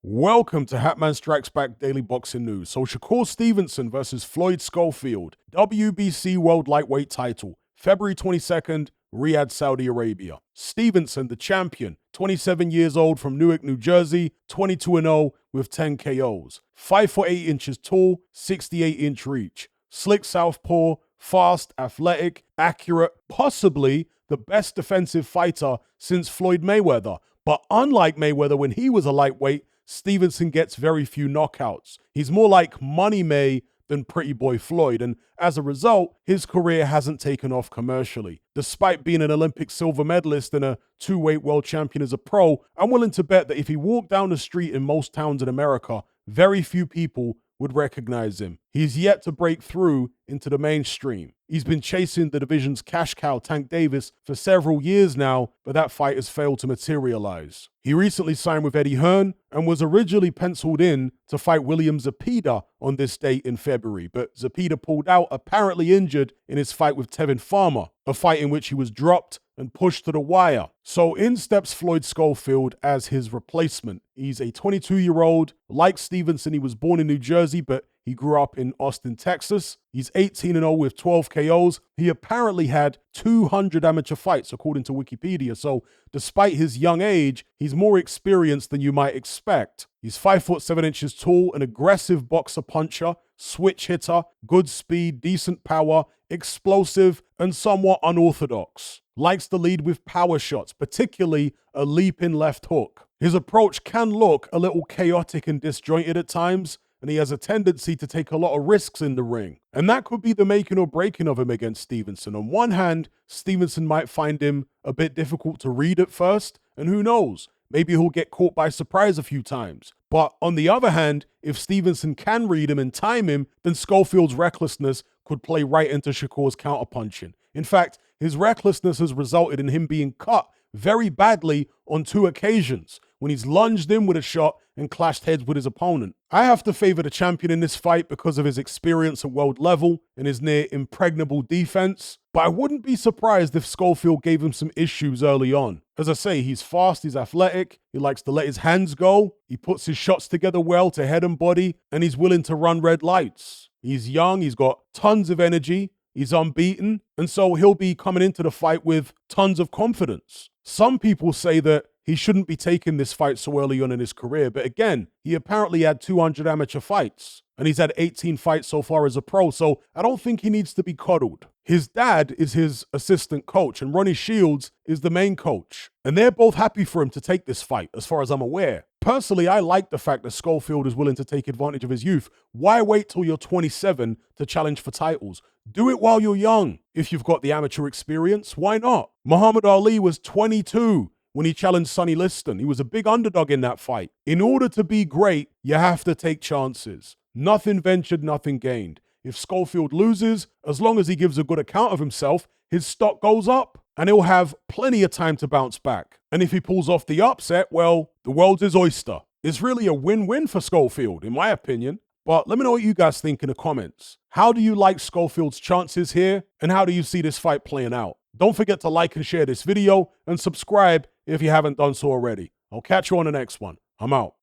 Welcome to Hatman Strikes Back Daily Boxing News. So Shakur Stevenson versus Floyd Schofield, WBC World Lightweight title, February 22nd, Riyadh, Saudi Arabia. Stevenson, the champion, 27 years old from Newark, New Jersey, 22-0 with 10 KOs. 5'8" tall, 68-inch reach. Slick southpaw, fast, athletic, accurate, possibly the best defensive fighter since Floyd Mayweather. But unlike Mayweather when he was a lightweight, Stevenson gets very few knockouts. He's more like Money May than Pretty Boy Floyd, and as a result, his career hasn't taken off commercially. Despite being an Olympic silver medalist and a two-weight world champion as a pro, I'm willing to bet that if he walked down the street in most towns in America, very few people would recognize him. He's yet to break through into the mainstream. He's been chasing the division's cash cow, Tank Davis, for several years now, but that fight has failed to materialize. He recently signed with Eddie Hearn and was originally penciled in to fight William Zepeda on this date in February, but Zepeda pulled out, apparently injured, in his fight with Tevin Farmer, a fight in which he was dropped and pushed to the wire. So in steps Floyd Schofield as his replacement. He's a 22-year-old. Like Stevenson, he was born in New Jersey, but he grew up in Austin, Texas. He's 18-0 with 12 KOs. He apparently had 200 amateur fights, according to Wikipedia. So despite his young age, he's more experienced than you might expect. He's 5'7" tall, an aggressive boxer puncher, switch hitter, good speed, decent power, explosive, and somewhat unorthodox. Likes to lead with power shots, particularly a leaping left hook. His approach can look a little chaotic and disjointed at times, and he has a tendency to take a lot of risks in the ring. And that could be the making or breaking of him against Stevenson. On one hand, Stevenson might find him a bit difficult to read at first, and who knows, maybe he'll get caught by surprise a few times. But on the other hand, if Stevenson can read him and time him, then Schofield's recklessness could play right into Shakur's counterpunching. In fact, his recklessness has resulted in him being cut very badly on 2 occasions, when he's lunged in with a shot and clashed heads with his opponent. I have to favor the champion in this fight because of his experience at world level and his near impregnable defense, but I wouldn't be surprised if Schofield gave him some issues early on. As I say, he's fast, he's athletic, he likes to let his hands go, he puts his shots together well to head and body, and he's willing to run red lights. He's young, he's got tons of energy, he's unbeaten, and so he'll be coming into the fight with tons of confidence. Some people say that he shouldn't be taking this fight so early on in his career, but again, he apparently had 200 amateur fights, and he's had 18 fights so far as a pro, so I don't think he needs to be coddled. His dad is his assistant coach, and Ronnie Shields is the main coach, and they're both happy for him to take this fight, as far as I'm aware. Personally, I like the fact that Schofield is willing to take advantage of his youth. Why wait till you're 27 to challenge for titles? Do it while you're young. If you've got the amateur experience, why not? Muhammad Ali was 22 when he challenged Sonny Liston. He was a big underdog in that fight. In order to be great, you have to take chances. Nothing ventured, nothing gained. If Schofield loses, as long as he gives a good account of himself, his stock goes up and he'll have plenty of time to bounce back. And if he pulls off the upset, well, the world's his oyster. It's really a win-win for Schofield, in my opinion. But let me know what you guys think in the comments. How do you like Schofield's chances here? And how do you see this fight playing out? Don't forget to like and share this video and subscribe if you haven't done so already. I'll catch you on the next one. I'm out.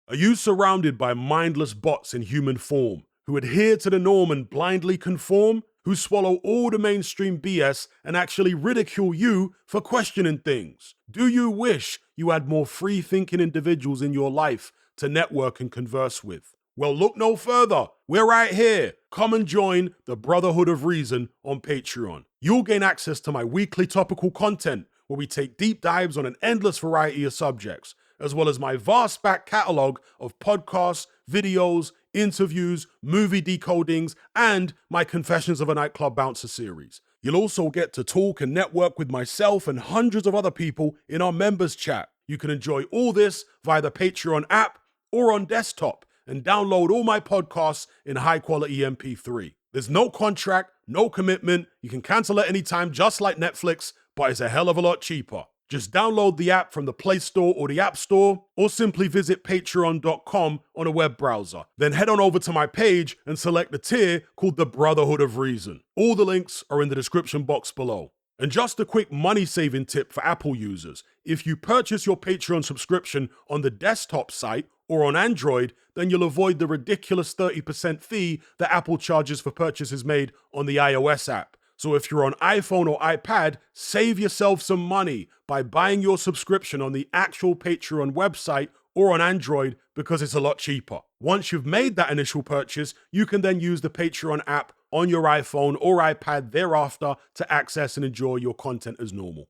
Are you surrounded by mindless bots in human form who adhere to the norm and blindly conform? Who swallow all the mainstream BS and actually ridicule you for questioning things? Do you wish you had more free-thinking individuals in your life to network and converse with? Well, look no further. We're right here. Come and join the Brotherhood of Reason on Patreon. You'll gain access to my weekly topical content where we take deep dives on an endless variety of subjects, as well as my vast back catalogue of podcasts, videos, interviews, movie decodings, and my Confessions of a Nightclub Bouncer series. You'll also get to talk and network with myself and hundreds of other people in our members chat. You can enjoy all this via the Patreon app or on desktop and download all my podcasts in high quality MP3. There's no contract, no commitment. You can cancel at any time, just like Netflix, but it's a hell of a lot cheaper. Just download the app from the Play Store or the App Store, or simply visit patreon.com on a web browser. Then head on over to my page and select the tier called the Brotherhood of Reason. All the links are in the description box below. And just a quick money-saving tip for Apple users. If you purchase your Patreon subscription on the desktop site or on Android, then you'll avoid the ridiculous 30% fee that Apple charges for purchases made on the iOS app. So if you're on iPhone or iPad, save yourself some money by buying your subscription on the actual Patreon website or on Android because it's a lot cheaper. Once you've made that initial purchase, you can then use the Patreon app on your iPhone or iPad thereafter to access and enjoy your content as normal.